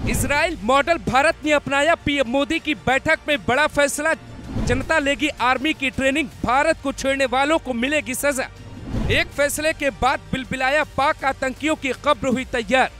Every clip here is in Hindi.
इजराइल मॉडल भारत ने अपनाया। पीएम मोदी की बैठक में बड़ा फैसला, जनता लेगी आर्मी की ट्रेनिंग, भारत को छेड़ने वालों को मिलेगी सजा। एक फैसले के बाद बिलबिलाया पाक, आतंकियों की कब्र हुई तैयार।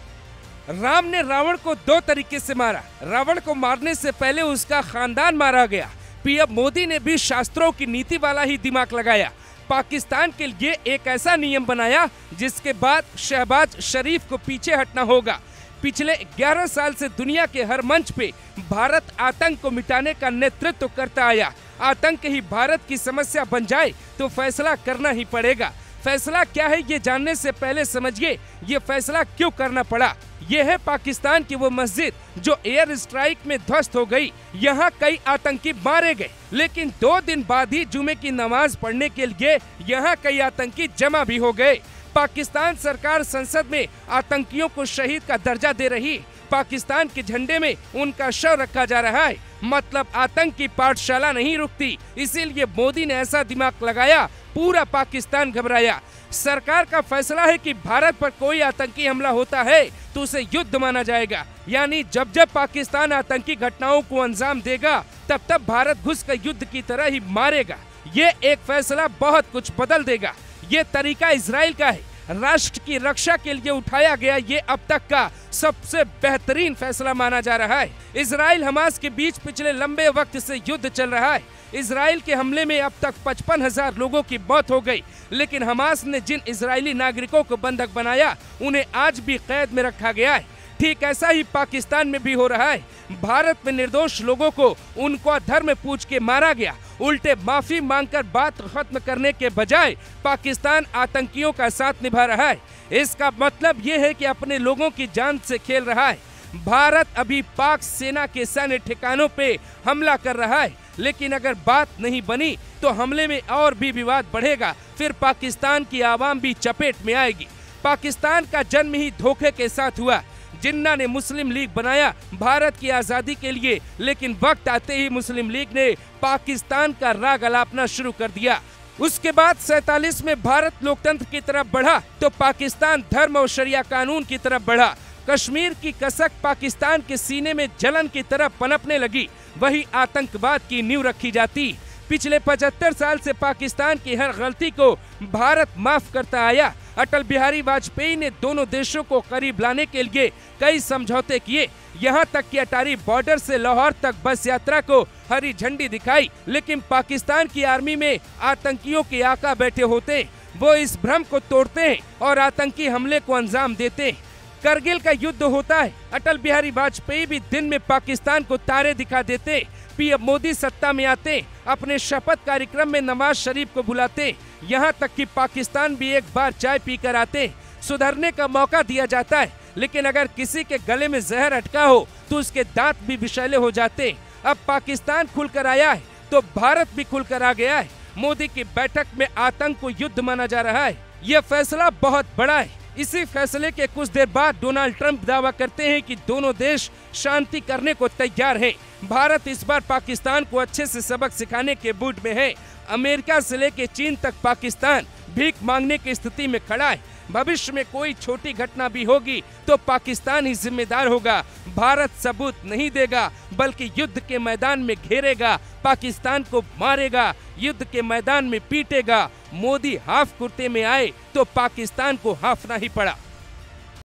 राम ने रावण को दो तरीके से मारा, रावण को मारने से पहले उसका खानदान मारा गया। पीएम मोदी ने भी शास्त्रों की नीति वाला ही दिमाग लगाया। पाकिस्तान के लिए एक ऐसा नियम बनाया जिसके बाद शहबाज शरीफ को पीछे हटना होगा। पिछले 11 साल से दुनिया के हर मंच पे भारत आतंक को मिटाने का नेतृत्व करता आया। आतंक ही भारत की समस्या बन जाए तो फैसला करना ही पड़ेगा। फैसला क्या है ये जानने से पहले समझिए ये फैसला क्यों करना पड़ा। ये है पाकिस्तान की वो मस्जिद जो एयर स्ट्राइक में ध्वस्त हो गई। यहाँ कई आतंकी मारे गए, लेकिन 2 दिन बाद ही जुमे की नमाज पढ़ने के लिए यहाँ कई आतंकी जमा भी हो गए। पाकिस्तान सरकार संसद में आतंकियों को शहीद का दर्जा दे रही। पाकिस्तान के झंडे में उनका शव रखा जा रहा है। मतलब आतंक की पाठशाला नहीं रुकती। इसीलिए मोदी ने ऐसा दिमाग लगाया, पूरा पाकिस्तान घबराया। सरकार का फैसला है कि भारत पर कोई आतंकी हमला होता है तो उसे युद्ध माना जाएगा। यानी जब जब पाकिस्तान आतंकी घटनाओं को अंजाम देगा तब तब भारत घुसकर युद्ध की तरह ही मारेगा। ये एक फैसला बहुत कुछ बदल देगा। ये तरीका इजराइल का है। राष्ट्र की रक्षा के लिए उठाया गया ये अब तक का सबसे बेहतरीन फैसला माना जा रहा है। इजराइल हमास के बीच पिछले लंबे वक्त से युद्ध चल रहा है। इजराइल के हमले में अब तक 55,000 लोगों की मौत हो गई, लेकिन हमास ने जिन इजरायली नागरिकों को बंधक बनाया उन्हें आज भी कैद में रखा गया है। ठीक ऐसा ही पाकिस्तान में भी हो रहा है। भारत में निर्दोष लोगों को उनको धर्म पूछ के मारा गया। उल्टे माफी मांगकर बात खत्म करने के बजाय पाकिस्तान आतंकियों का साथ निभा रहा है। इसका मतलब ये है कि अपने लोगों की जान से खेल रहा है। भारत अभी पाक सेना के सैन्य ठिकानों पे हमला कर रहा है, लेकिन अगर बात नहीं बनी तो हमले में और भी विवाद बढ़ेगा। फिर पाकिस्तान की आवाम भी चपेट में आएगी। पाकिस्तान का जन्म ही धोखे के साथ हुआ। जिन्ना ने मुस्लिम लीग बनाया भारत की आजादी के लिए, लेकिन वक्त आते ही मुस्लिम लीग ने पाकिस्तान का राग अलापना शुरू कर दिया। उसके बाद 47 में भारत लोकतंत्र की तरफ बढ़ा तो पाकिस्तान धर्म और शरिया कानून की तरफ बढ़ा। कश्मीर की कसक पाकिस्तान के सीने में जलन की तरफ पनपने लगी। वही आतंकवाद की नींव रखी जाती। पिछले 75 साल से पाकिस्तान की हर गलती को भारत माफ करता आया। अटल बिहारी वाजपेयी ने दोनों देशों को करीब लाने के लिए कई समझौते किए। यहाँ तक कि अटारी बॉर्डर से लाहौर तक बस यात्रा को हरी झंडी दिखाई। लेकिन पाकिस्तान की आर्मी में आतंकियों के आका बैठे होते हैं। वो इस भ्रम को तोड़ते हैं और आतंकी हमले को अंजाम देते हैं। करगिल का युद्ध होता है, अटल बिहारी वाजपेयी भी दिन में पाकिस्तान को तारे दिखा देते। पीएम मोदी सत्ता में आते, अपने शपथ कार्यक्रम में नवाज शरीफ को बुलाते। यहाँ तक कि पाकिस्तान भी एक बार चाय पीकर आते। सुधरने का मौका दिया जाता है, लेकिन अगर किसी के गले में जहर अटका हो तो उसके दांत भी विषैले हो जाते। अब पाकिस्तान खुलकर आया है तो भारत भी खुलकर आ गया है। मोदी की बैठक में आतंक को युद्ध माना जा रहा है। यह फैसला बहुत बड़ा है। इसी फैसले के कुछ देर बाद डोनाल्ड ट्रंप दावा करते हैं कि दोनों देश शांति करने को तैयार हैं। भारत इस बार पाकिस्तान को अच्छे से सबक सिखाने के मूड में है। अमेरिका से लेकर चीन तक पाकिस्तान भीख मांगने की स्थिति में खड़ा है। भविष्य में कोई छोटी घटना भी होगी तो पाकिस्तान ही जिम्मेदार होगा। भारत सबूत नहीं देगा, बल्कि युद्ध के मैदान में घेरेगा, पाकिस्तान को मारेगा, युद्ध के मैदान में पीटेगा। मोदी हाफ कुर्ते में आए तो पाकिस्तान को हाफना ही पड़ा।